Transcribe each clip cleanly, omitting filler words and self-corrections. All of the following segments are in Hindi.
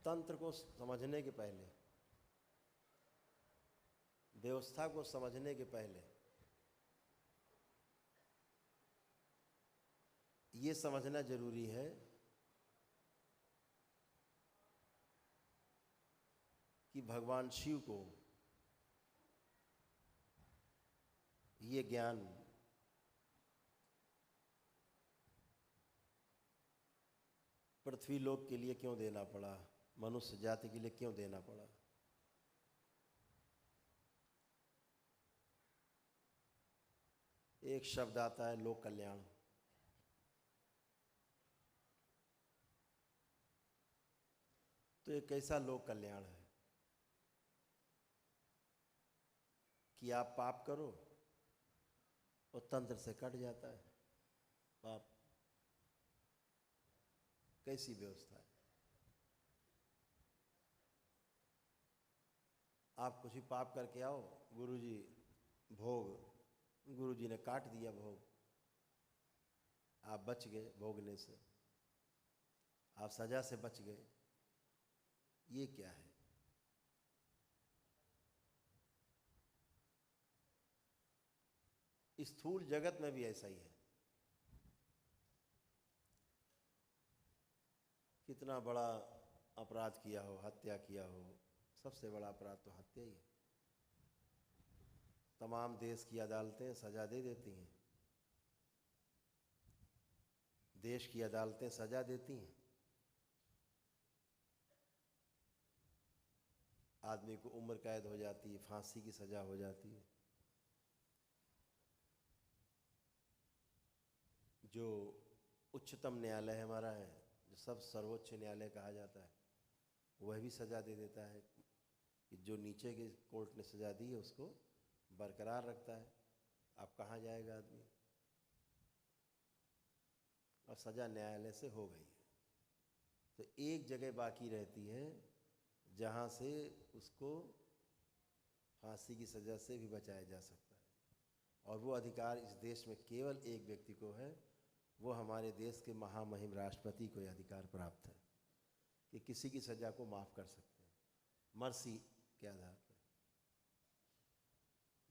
तंत्र को समझने के पहले, व्यवस्था को समझने के पहले ये समझना जरूरी है कि भगवान शिव को ये ज्ञान पृथ्वी लोक के लिए क्यों देना पड़ा, मनुष्य जाति के लिए क्यों देना पड़ा। एक शब्द आता है लोक कल्याण। तो एक कैसा लोक कल्याण है कि आप पाप करो और तंत्र से कट जाता है पाप। कैसी व्यवस्था है। आप कुछ भी पाप करके आओ, गुरुजी भोग, गुरुजी ने काट दिया भोग, आप बच गए भोगने से, आप सजा से बच गए। ये क्या है। स्थूल जगत में भी ऐसा ही है। कितना बड़ा अपराध किया हो, हत्या किया हो, सबसे बड़ा अपराध तो हत्या ही है। तमाम देश की अदालतें सजा दे देती हैं, देश की अदालतें सजा देती हैं। आदमी को उम्र कैद हो जाती है, फांसी की सजा हो जाती है। जो उच्चतम न्यायालय हमारा है, जो सब सर्वोच्च न्यायालय कहा जाता है, वह भी सजा दे देता है कि जो नीचे के कोर्ट ने सजा दी है उसको बरकरार रखता है। अब कहाँ जाएगा आदमी। और सजा न्यायालय से हो गई है। तो एक जगह बाकी रहती है जहाँ से उसको फांसी की सज़ा से भी बचाया जा सकता है। और वो अधिकार इस देश में केवल एक व्यक्ति को है, वो हमारे देश के महामहिम राष्ट्रपति को यह अधिकार प्राप्त है कि किसी की सज़ा को माफ़ कर सकते हैं, मर्सी के आधार पर,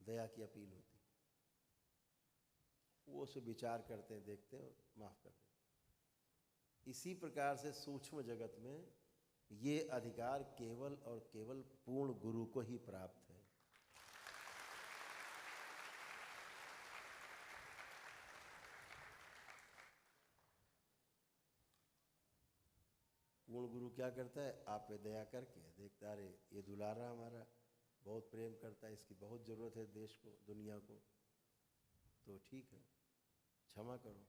दया की अपील होती है। वो उसे विचार करते हैं, देखते हैं और माफ़ करते हैं। इसी प्रकार से सूक्ष्म जगत में ये अधिकार केवल और केवल पूर्ण गुरु को ही प्राप्त है। पूर्ण गुरु क्या करता है, आप पे दया करके देखता, अरे ये दुलारा हमारा बहुत प्रेम करता है, इसकी बहुत ज़रूरत है देश को, दुनिया को, तो ठीक है क्षमा करो।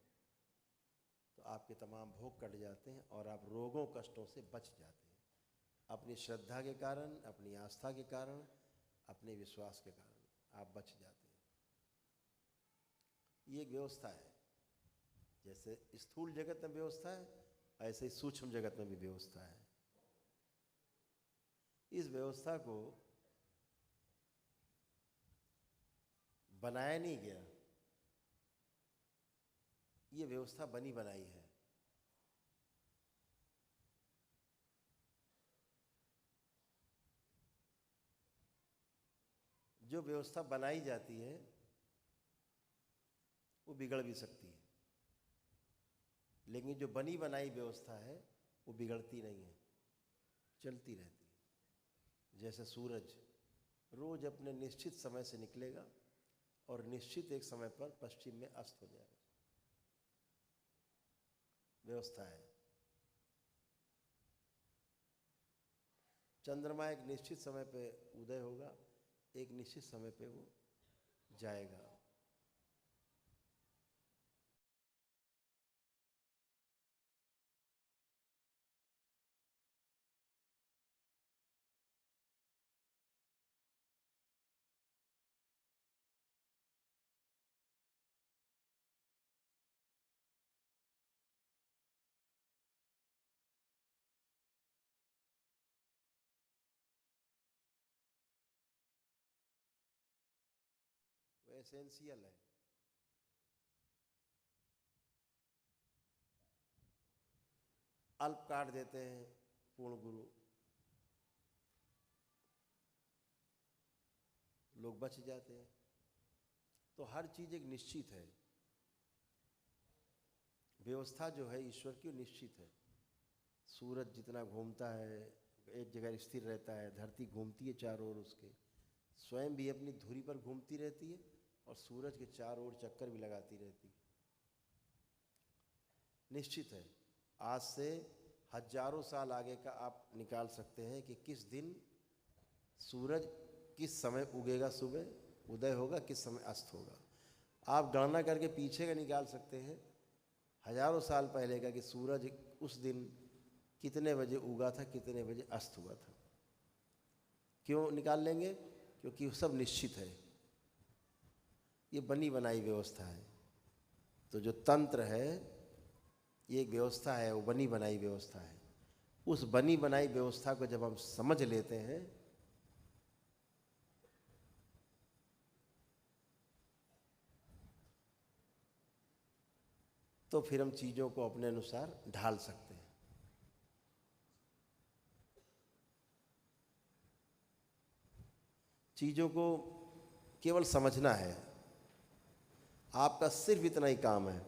तो आपके तमाम भोग कट जाते हैं और आप रोगों कष्टों से बच जाते हैं, अपनी श्रद्धा के कारण, अपनी आस्था के कारण, अपने विश्वास के कारण आप बच जाते हैं। ये एक व्यवस्था है। जैसे स्थूल जगत में व्यवस्था है, ऐसे ही सूक्ष्म जगत में भी व्यवस्था है। इस व्यवस्था को बनाया नहीं गया, ये व्यवस्था बनी बनाई है। जो व्यवस्था बनाई जाती है वो बिगड़ भी सकती है, लेकिन जो बनी बनाई व्यवस्था है वो बिगड़ती नहीं है, चलती रहती है। जैसे सूरज रोज अपने निश्चित समय से निकलेगा और निश्चित एक समय पर पश्चिम में अस्त हो जाएगा, व्यवस्था है। चंद्रमा एक निश्चित समय पे उदय होगा, एक निश्चित समय पे वो जाएगा। वो एसेंशियल है। अल्प काट देते हैं पूर्ण गुरु, लोग बच जाते हैं। तो हर चीज़ एक निश्चित है, व्यवस्था जो है ईश्वर की निश्चित है। सूरज जितना घूमता है एक जगह स्थिर रहता है, धरती घूमती है चारों ओर उसके, स्वयं भी अपनी धुरी पर घूमती रहती है और सूरज के चारों ओर चक्कर भी लगाती रहती है। निश्चित है। आज से हजारों साल आगे का आप निकाल सकते हैं कि किस दिन सूरज किस समय उगेगा, सुबह उदय होगा, किस समय अस्त होगा। आप गणना करके पीछे का निकाल सकते हैं हजारों साल पहले का कि सूरज उस दिन कितने बजे उगा था, कितने बजे अस्त हुआ था। क्यों निकाल लेंगे? क्योंकि सब निश्चित है, ये बनी बनाई व्यवस्था है। तो जो तंत्र है ये एक व्यवस्था है, वो बनी बनाई व्यवस्था है। उस बनी बनाई व्यवस्था को जब हम समझ लेते हैं तो फिर हम चीज़ों को अपने अनुसार ढाल सकते हैं। चीज़ों को केवल समझना है, आपका सिर्फ इतना ही काम है,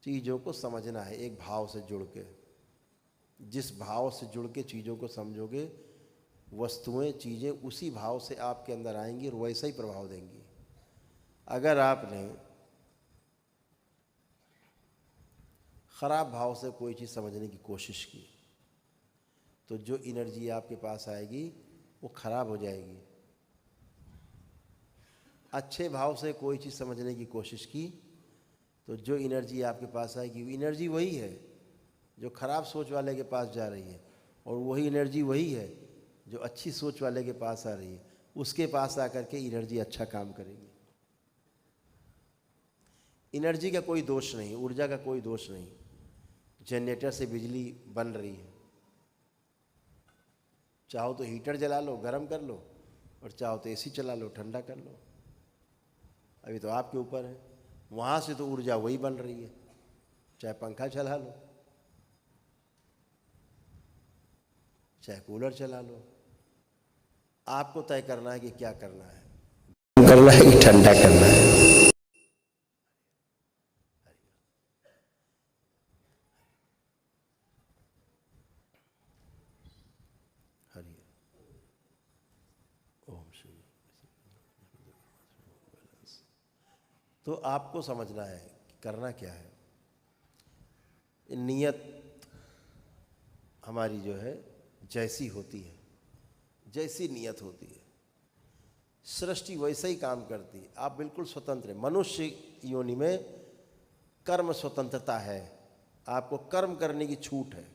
चीज़ों को समझना है एक भाव से जुड़ के। जिस भाव से जुड़ के चीज़ों को समझोगे, वस्तुएं चीज़ें उसी भाव से आपके अंदर आएंगी और वैसा ही प्रभाव देंगी। अगर आपने खराब भाव से कोई चीज़ समझने की कोशिश की तो जो एनर्जी आपके पास आएगी वो खराब हो जाएगी। अच्छे भाव से कोई चीज़ समझने की कोशिश की तो जो एनर्जी आपके पास आएगी वो एनर्जी वही है जो खराब सोच वाले के पास जा रही है, और वही एनर्जी वही है जो अच्छी सोच वाले के पास आ रही है। उसके पास आकर के एनर्जी अच्छा काम करेगी। एनर्जी का कोई दोष नहीं, ऊर्जा का कोई दोष नहीं। जनरेटर से बिजली बन रही है, चाहो तो हीटर जला लो गर्म कर लो, और चाहो तो एसी चला लो ठंडा कर लो। अभी तो आपके ऊपर है। वहाँ से तो ऊर्जा वही बन रही है, चाहे पंखा चला लो चाहे कूलर चला लो। आपको तय करना है कि क्या करना है, करना है कि ठंडा करना है। हरि ओम श्री। तो आपको समझना है कि करना क्या है। नियत हमारी जो है जैसी होती है, जैसी नियत होती है, सृष्टि वैसे ही काम करती है। आप बिल्कुल स्वतंत्र हैं। मनुष्य योनि में कर्म स्वतंत्रता है, आपको कर्म करने की छूट है।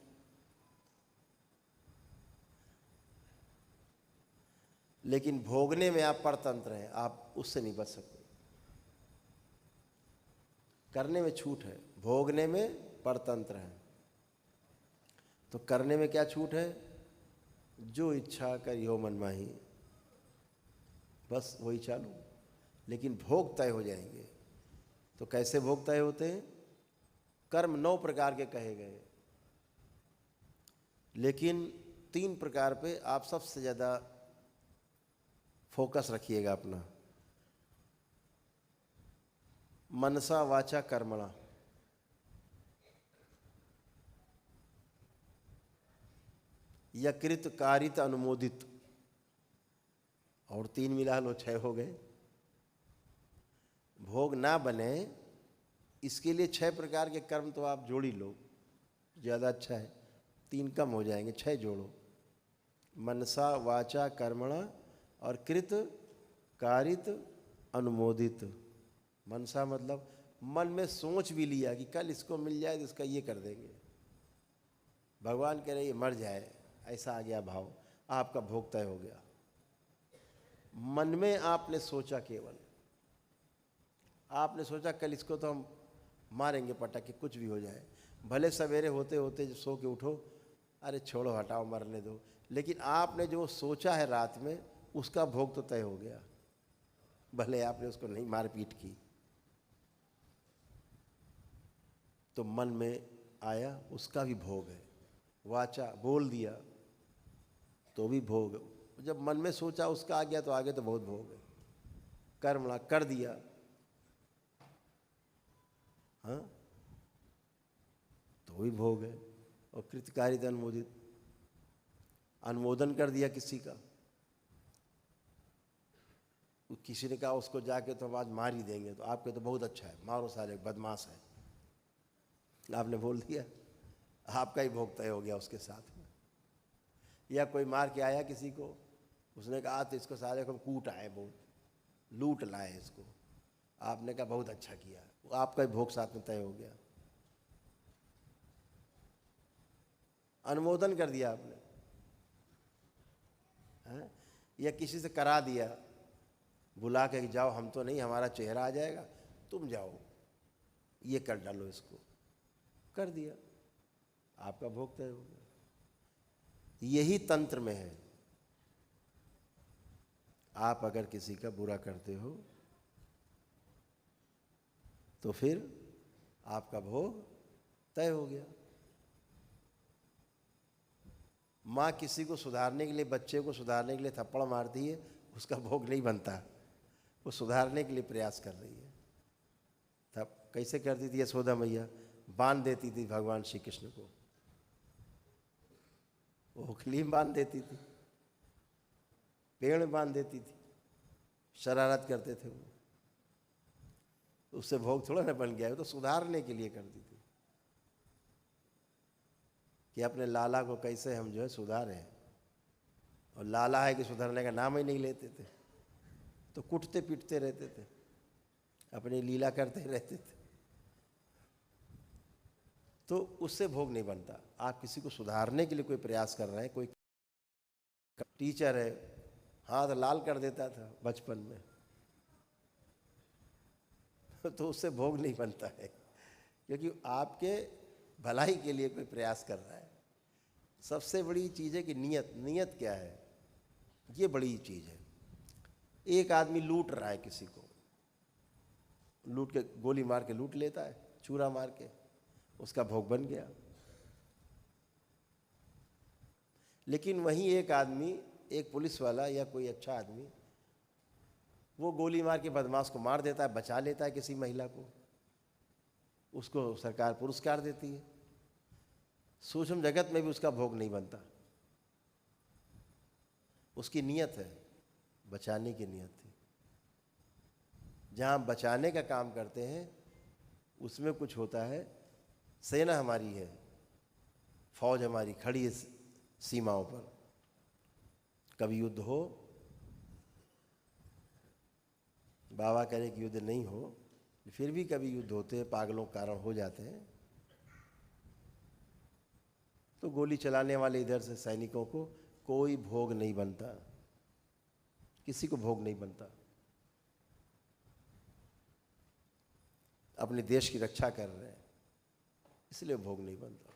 लेकिन भोगने में आप परतंत्र हैं, आप उससे नहीं बच सकते। करने में छूट है, भोगने में परतंत्र है। तो करने में क्या छूट है? जो इच्छा करियो मन माही, बस वही चालू। लेकिन भोग तय हो जाएंगे। तो कैसे भोग तय होते हैं? कर्म 9 प्रकार के कहे गए, लेकिन 3 प्रकार पे आप सबसे ज़्यादा फोकस रखिएगा अपना। मनसा वाचा कर्मणा, यकृत कारित अनुमोदित, और 3 मिला लो 6 हो गए। भोग ना बने इसके लिए 6 प्रकार के कर्म तो आप जोड़ ही लो, ज़्यादा अच्छा है। 3 कम हो जाएंगे, 6 जोड़ो। मनसा वाचा कर्मणा और कृत कारित अनुमोदित। मनसा मतलब मन में सोच भी लिया कि कल इसको मिल जाए तो इसका ये कर देंगे, भगवान कह रहे ये मर जाए, ऐसा आ गया भाव, आपका भोग तय हो गया। मन में आपने सोचा, केवल आपने सोचा कल इसको तो हम मारेंगे पटक के, कुछ भी हो जाए। भले सवेरे होते होते जो सो के उठो, अरे छोड़ो हटाओ मरने दो, लेकिन आपने जो सोचा है रात में उसका भोग तो तय हो गया, भले आपने उसको नहीं मारपीट की। तो मन में आया उसका भी भोग है। वाचा बोल दिया तो भी भोग, जब मन में सोचा उसका आ गया तो आगे तो बहुत भोग है। कर्मणा कर दिया, हाँ, तो वही भोग है। और कृतकार्यता अनुमोदित, अनुमोदन कर दिया किसी का, किसी ने कहा उसको जाके तो आज मार ही देंगे, तो आपके तो बहुत अच्छा है, मारो साले बदमाश है, आपने बोल दिया, आपका ही भोग तय हो गया उसके साथ में। या कोई मार के आया किसी को, उसने कहा तो इसको साले को कूट आए, बहुत लूट लाए इसको, आपने कहा बहुत अच्छा किया, वो आपका ही भोग साथ में तय हो गया, अनुमोदन कर दिया आपने, है? या किसी से करा दिया, बुला के जाओ, हम तो नहीं, हमारा चेहरा आ जाएगा, तुम जाओ ये कर डालो इसको, कर दिया, आपका भोग तय हो गया। यही तंत्र में है, आप अगर किसी का बुरा करते हो तो फिर आपका भोग तय हो गया। माँ किसी को सुधारने के लिए, बच्चे को सुधारने के लिए थप्पड़ मारती है, उसका भोग नहीं बनता, वो सुधारने के लिए प्रयास कर रही है। तब कैसे करती थी यशोदा मैया, बांध देती थी भगवान श्री कृष्ण को, ओखली में बांध देती थी, पेड़ में बांध देती थी, शरारत करते थे वो, उससे भोग थोड़ा ना बन गया, वो तो सुधारने के लिए करती थी कि अपने लाला को कैसे हम जो है सुधारें, और लाला है कि सुधरने का नाम ही नहीं लेते थे, तो कुटते पीटते रहते थे, अपनी लीला करते रहते थे, तो उससे भोग नहीं बनता। आप किसी को सुधारने के लिए कोई प्रयास कर रहे हैं, कोई टीचर है, हाथ लाल कर देता था बचपन में, तो उससे भोग नहीं बनता है, क्योंकि आपके भलाई के लिए कोई प्रयास कर रहा है। सबसे बड़ी चीज़ है कि नियत, नियत क्या है, ये बड़ी चीज़ है। एक आदमी लूट रहा है किसी को, लूट के गोली मार के लूट लेता है, छुरा मार के, उसका भोग बन गया। लेकिन वहीं एक आदमी, एक पुलिस वाला या कोई अच्छा आदमी, वो गोली मार के बदमाश को मार देता है, बचा लेता है किसी महिला को, उसको सरकार पुरस्कार देती है। सूक्ष्म जगत में भी उसका भोग नहीं बनता, उसकी नियत है, बचाने की नियत थी। जहाँ बचाने का काम करते हैं उसमें कुछ होता है, सेना हमारी है, फौज हमारी खड़ी है सीमाओं पर, कभी युद्ध हो, बाबा कह रहे कि युद्ध नहीं हो, फिर भी कभी युद्ध होते हैं, पागलों के कारण हो जाते हैं, तो गोली चलाने वाले इधर से सैनिकों को कोई भोग नहीं बनता, किसी को भोग नहीं बनता, अपने देश की रक्षा कर रहे हैं, इसलिए भोग नहीं बनता।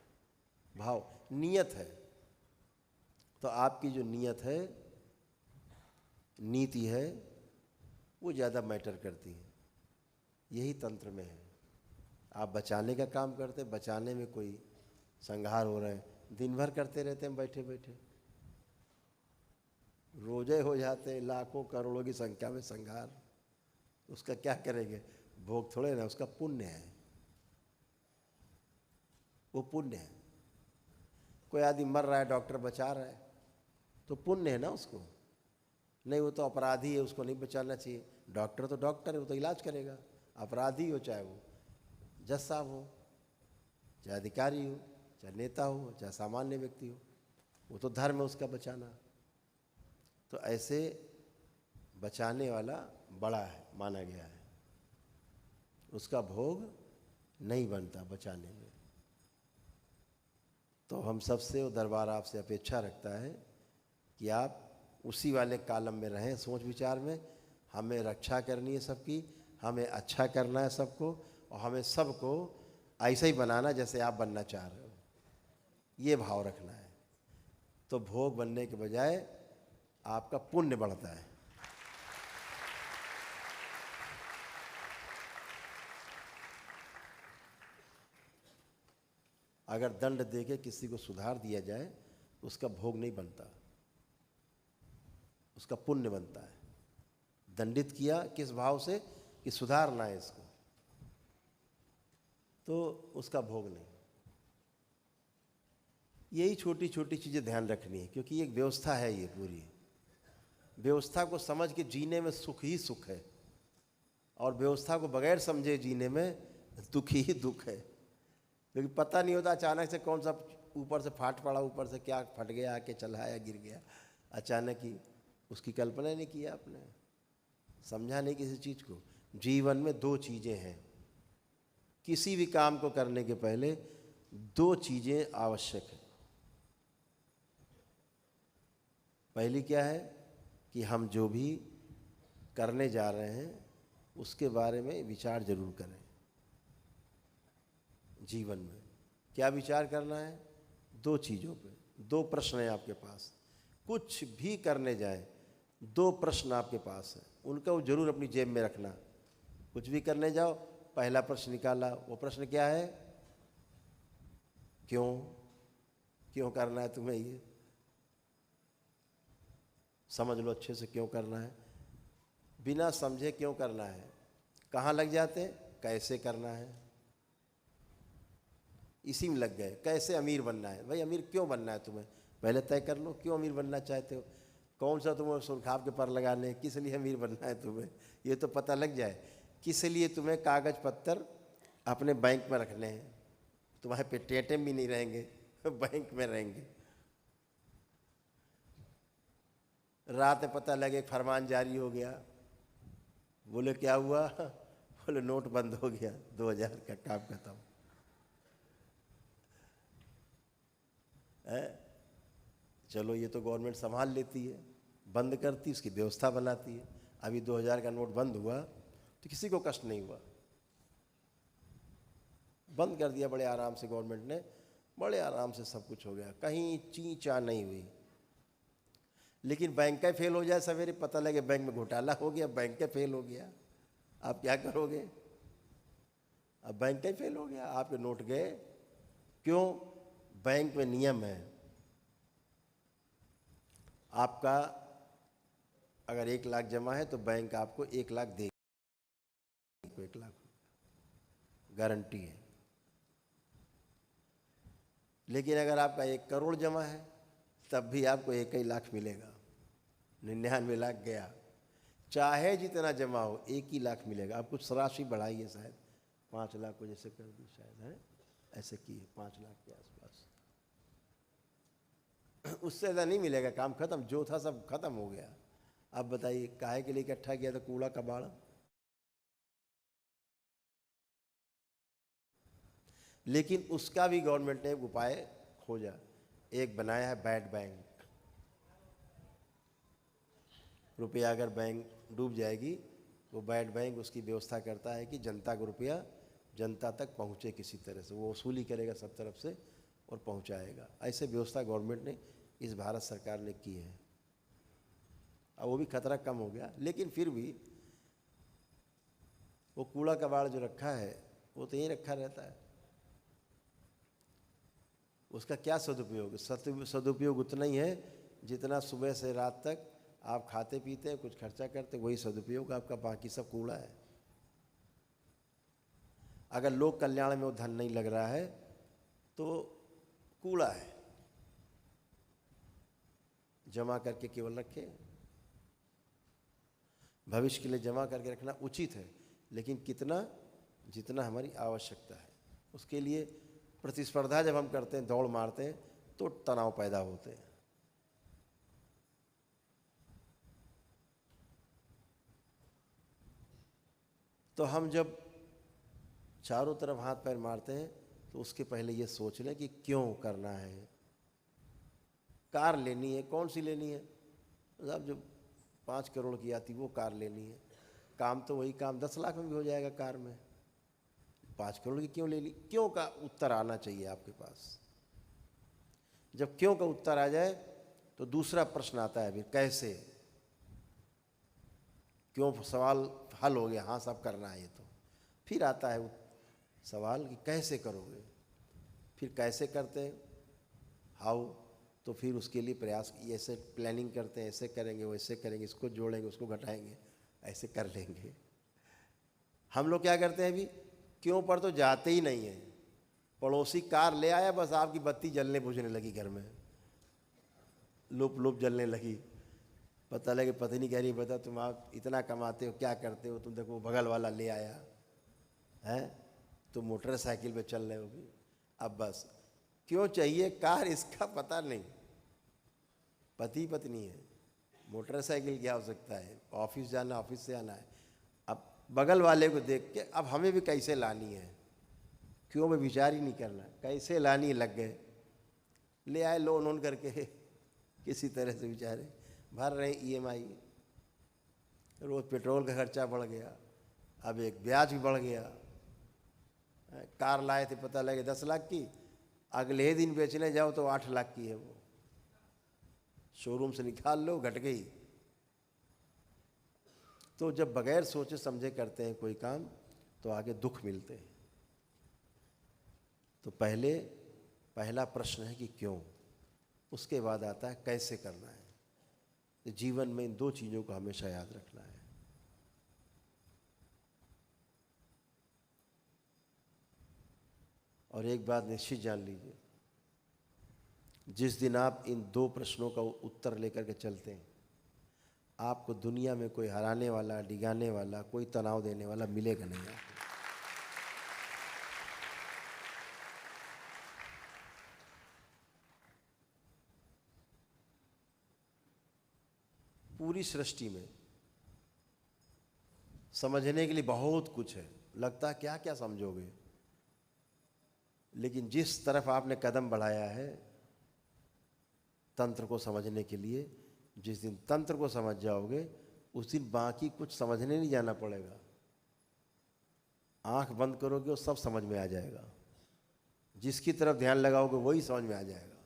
भाव, नियत है, तो आपकी जो नियत है, नीति है, वो ज़्यादा मैटर करती है। यही तंत्र में है। आप बचाने का काम करते, बचाने में कोई संहार हो रहे हैं, दिन भर करते रहते हैं बैठे बैठे, रोजे हो जाते हैं, लाखों करोड़ों की संख्या में संहार, उसका क्या करेंगे, भोग थोड़े ना, उसका पुण्य है, वो पुण्य है। कोई आदमी मर रहा है, डॉक्टर बचा रहा है, तो पुण्य है ना उसको, नहीं वो तो अपराधी है, उसको नहीं बचाना चाहिए। डॉक्टर तो डॉक्टर है, वो तो इलाज करेगा, अपराधी हो, चाहे वो जज साहब हो, चाहे अधिकारी हो, चाहे नेता हो, चाहे सामान्य व्यक्ति हो, वो तो धर्म है उसका बचाना। तो ऐसे बचाने वाला बड़ा है, माना गया है, उसका भोग नहीं बनता बचाने में। तो हम सबसे, वो दरबार आपसे अपेक्षा रखता है कि आप उसी वाले कालम में रहें, सोच विचार में। हमें रक्षा करनी है सबकी, हमें अच्छा करना है सबको, और हमें सबको ऐसा ही बनाना जैसे आप बनना चाह रहे हो, ये भाव रखना है। तो भोग बनने के बजाय आपका पुण्य बढ़ता है। अगर दंड देके किसी को सुधार दिया जाए, उसका भोग नहीं बनता, उसका पुण्य बनता है। दंडित किया किस भाव से कि सुधारना है इसको, तो उसका भोग नहीं। यही छोटी छोटी चीज़ें ध्यान रखनी है, क्योंकि एक व्यवस्था है, ये पूरी व्यवस्था को समझ के जीने में सुख ही सुख है, और व्यवस्था को बगैर समझे जीने में दुख ही दुख है। क्योंकि पता नहीं होता अचानक से कौन सा ऊपर से फाट पड़ा, ऊपर से क्या फट गया, आके चला या गिर गया अचानक ही, उसकी कल्पना नहीं किया आपने, समझा नहीं किसी चीज़ को। जीवन में दो चीज़ें हैं, किसी भी काम को करने के पहले दो चीज़ें आवश्यक है। पहली क्या है कि हम जो भी करने जा रहे हैं उसके बारे में विचार जरूर करें। जीवन में क्या विचार करना है? दो चीज़ों पे, दो प्रश्न हैं आपके पास। कुछ भी करने जाएं, दो प्रश्न आपके पास है, उनका वो जरूर अपनी जेब में रखना। कुछ भी करने जाओ, पहला प्रश्न निकाला, वो प्रश्न क्या है? क्यों? क्यों करना है तुम्हें? ये समझ लो अच्छे से, क्यों करना है। बिना समझे क्यों करना है, कहाँ लग जाते हैं? कैसे करना है, इसी में लग गए। कैसे अमीर बनना है? भाई अमीर क्यों बनना है तुम्हें, पहले तय कर लो, क्यों अमीर बनना चाहते हो? कौन सा तुम्हें सुरखाब के पर लगाने, किस लिए अमीर बनना है तुम्हें, ये तो पता लग जाए। किस लिए तुम्हें कागज पत्तर अपने बैंक में रखने हैं, तुम्हारे पे टेंटे भी नहीं रहेंगे, बैंक में रहेंगे। रात में पता लगे फरमान जारी हो गया, बोले क्या हुआ? बोले नोट बंद हो गया, 2000 का काम खत्म है। चलो ये तो गवर्नमेंट संभाल लेती है, बंद करती, उसकी व्यवस्था बनाती है। अभी 2000 का नोट बंद हुआ तो किसी को कष्ट नहीं हुआ, बंद कर दिया बड़े आराम से गवर्नमेंट ने, बड़े आराम से सब कुछ हो गया, कहीं ची चा नहीं हुई। लेकिन बैंक का फेल हो जाए सवेरे, पता लगे बैंक में घोटाला हो गया, बैंक का फेल हो गया, आप क्या करोगे? अब बैंक का फेल हो गया, आपके नोट गए। क्यों? बैंक में नियम है, आपका अगर 1 लाख जमा है तो बैंक आपको 1 लाख देगी, 1 लाख गारंटी है। लेकिन अगर आपका 1 करोड़ जमा है तब भी आपको 1 ही लाख मिलेगा, 99 लाख गया। चाहे जितना जमा हो 1 ही लाख मिलेगा। आप कुछ राशि बढ़ाइए, शायद 5 लाख को जैसे कर दी, शायद है ऐसे की 5 लाख के आसपास, उससे ज़्यादा नहीं मिलेगा, काम खत्म, जो था सब खत्म हो गया। अब बताइए काहे के लिए इकट्ठा किया था कूड़ा कबाड़? लेकिन उसका भी गवर्नमेंट ने उपाय खोजा, एक बनाया है बैड बैंक। रुपया अगर बैंक डूब जाएगी, वो बैड बैंक उसकी व्यवस्था करता है कि जनता को रुपया जनता तक पहुँचे किसी तरह से, वो वसूली करेगा सब तरफ से और पहुँचाएगा। ऐसे व्यवस्था गवर्नमेंट ने, इस भारत सरकार ने की है। अब वो भी खतरा कम हो गया, लेकिन फिर भी वो कूड़ा कबाड़ जो रखा है वो तो यहीं रखा रहता है, उसका क्या सदुपयोग? सदुपयोग उतना ही है जितना सुबह से रात तक आप खाते पीते हैं, कुछ खर्चा करते, वही सदुपयोग आपका, बाकी सब कूड़ा है। अगर लोक कल्याण में वो धन नहीं लग रहा है तो कूड़ा है, जमा करके केवल रखें। भविष्य के लिए जमा करके रखना उचित है, लेकिन कितना? जितना हमारी आवश्यकता है। उसके लिए प्रतिस्पर्धा जब हम करते हैं, दौड़ मारते हैं, तो तनाव पैदा होते हैं। तो हम जब चारों तरफ हाथ पैर मारते हैं तो उसके पहले ये सोच लें कि क्यों करना है। कार लेनी है, कौन सी लेनी है? साहब जो 5 करोड़ की आती वो कार लेनी है। काम तो वही काम 10 लाख में भी हो जाएगा कार में, 5 करोड़ की क्यों लेनी? क्यों का उत्तर आना चाहिए आपके पास। जब क्यों का उत्तर आ जाए तो दूसरा प्रश्न आता है, फिर कैसे? क्यों सवाल हल हो गया, हाँ सब करना है ये, तो फिर आता है सवाल कि कैसे करोगे। फिर कैसे करते हैं, हाउ, तो फिर उसके लिए प्रयास, ऐसे प्लानिंग करते हैं, ऐसे करेंगे, वैसे करेंगे, इसको जोड़ेंगे, उसको घटाएंगे, ऐसे कर लेंगे। हम लोग क्या करते हैं अभी, क्यों पर तो जाते ही नहीं हैं। पड़ोसी कार ले आया, बस आपकी बत्ती जलने बुझने लगी घर में, लुप लुप जलने लगी। पता लगे पत्नी कह रही, बता तुम आप इतना कमाते हो, क्या करते हो तुम, देखो बगल वाला ले आया है, तुम मोटरसाइकिल पे चल रहे हो भी। अब बस क्यों चाहिए कार, इसका पता नहीं। पति पत्नी है, मोटरसाइकिल क्या हो सकता है, ऑफिस जाना, ऑफिस से आना है। अब बगल वाले को देख के अब हमें भी कैसे लानी है, क्यों मैं विचार ही नहीं करना, कैसे लानी लग गए, ले आए लोन वोन करके किसी तरह से बेचारे भर रहे EMI। रोज़ पेट्रोल का खर्चा बढ़ गया, अब एक ब्याज भी बढ़ गया। कार लाए थे पता लगे 10 लाख की, अगले ही दिन बेचने जाओ तो 8 लाख की है वो, शोरूम से निकाल लो, घट गई। तो जब बगैर सोचे समझे करते हैं कोई काम तो आगे दुख मिलते हैं। तो पहला प्रश्न है कि क्यों, उसके बाद आता है कैसे करना है। तो जीवन में इन 2 चीज़ों को हमेशा याद रखना है। और एक बात निश्चित जान लीजिए, जिस दिन आप इन 2 प्रश्नों का उत्तर लेकर के चलते हैं, आपको दुनिया में कोई हराने वाला, डिगाने वाला, कोई तनाव देने वाला मिलेगा नहीं आपको। पूरी सृष्टि में समझने के लिए बहुत कुछ है, लगता है क्या क्या समझोगे, लेकिन जिस तरफ आपने कदम बढ़ाया है तंत्र को समझने के लिए, जिस दिन तंत्र को समझ जाओगे उस दिन बाकी कुछ समझने नहीं जाना पड़ेगा। आंख बंद करोगे वो सब समझ में आ जाएगा, जिसकी तरफ ध्यान लगाओगे वही समझ में आ जाएगा,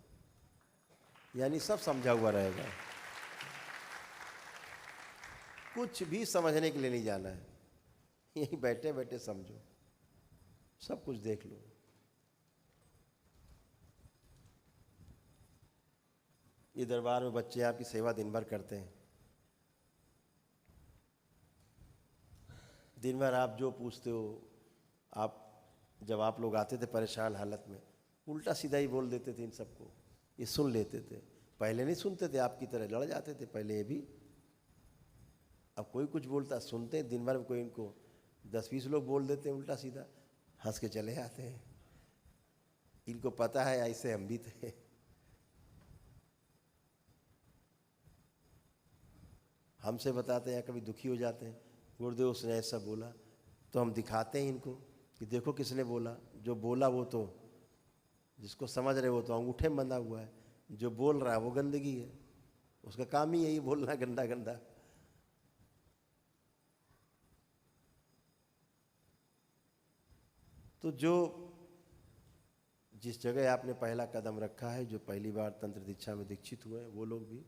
यानी सब समझा हुआ रहेगा। कुछ भी समझने के लिए नहीं जाना है, यहीं बैठे बैठे समझो, सब कुछ देख लो। ये दरबार में बच्चे आपकी सेवा दिन भर करते हैं, दिन भर आप जो पूछते हो, आप जब आप लोग आते थे परेशान हालत में, उल्टा सीधा ही बोल देते थे इन सबको, ये सुन लेते थे। पहले नहीं सुनते थे, आपकी तरह लड़ जाते थे पहले ये भी। अब कोई कुछ बोलता सुनते हैं, दिन भर में कोई इनको 10-20 लोग बोल देते हैं उल्टा सीधा, हंस के चले आते हैं। इनको पता है ऐसे हम भी थे। हमसे बताते हैं, कभी दुखी हो जाते हैं, गुरुदेव उसने ऐसा बोला, तो हम दिखाते हैं इनको कि देखो किसने बोला। जो बोला वो तो, जिसको समझ रहे वो तो अंगूठे में बंधा हुआ है, जो बोल रहा है वो गंदगी है, उसका काम ही यही बोलना गंदा गंदा। तो जो जिस जगह आपने पहला कदम रखा है, जो पहली बार तंत्र दीक्षा में दीक्षित हुए हैं वो लोग भी,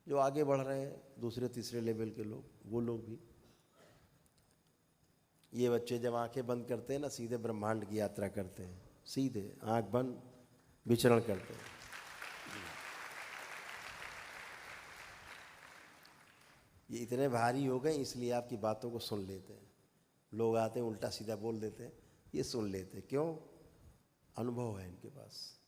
जो आगे बढ़ रहे हैं दूसरे तीसरे लेवल के लोग, वो लोग भी। ये बच्चे जब आंखें बंद करते हैं ना, सीधे ब्रह्मांड की यात्रा करते हैं, सीधे आंख बंद विचरण करते हैं। ये इतने भारी हो गए इसलिए आपकी बातों को सुन लेते हैं। लोग आते हैं उल्टा सीधा बोल देते हैं, ये सुन लेते हैं, क्यों? अनुभव है इनके पास।